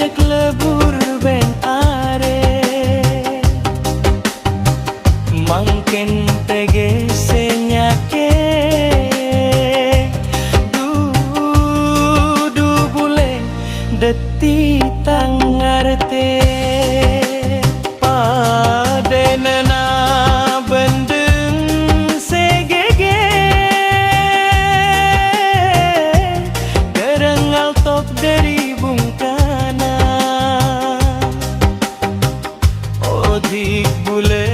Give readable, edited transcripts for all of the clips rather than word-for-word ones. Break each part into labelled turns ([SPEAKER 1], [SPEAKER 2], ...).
[SPEAKER 1] jak lebur ben are mangken tege senyake du bule deti tangarte padenena bendeng segege kerengal tok dari bungkana odik bule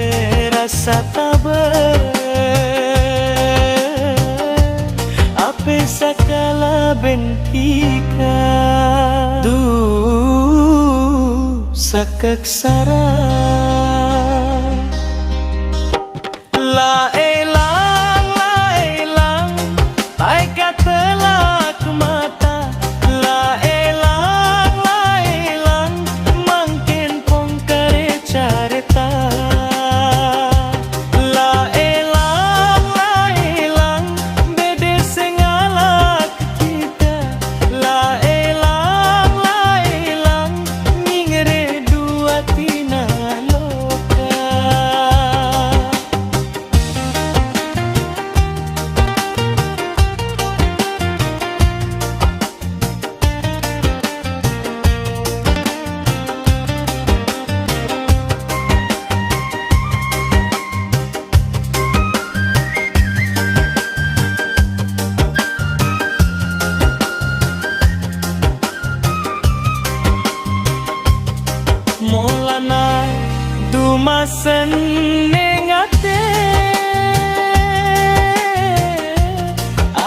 [SPEAKER 1] rasa tabar ape sakala bentika du sakaksara la elang tai katelak mata la elang mangkin pong kare careta la elang bede sengalak kita la elang ngingere dua tina loka molana dumasen nengate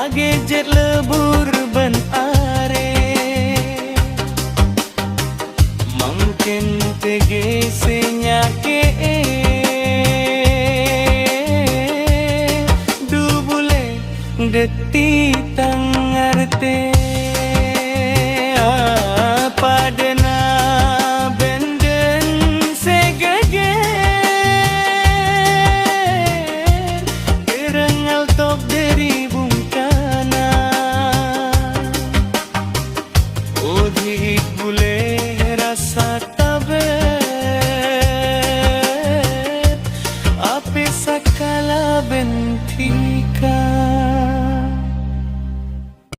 [SPEAKER 1] age jet lebur ben are mungkin tege senyake du bule deti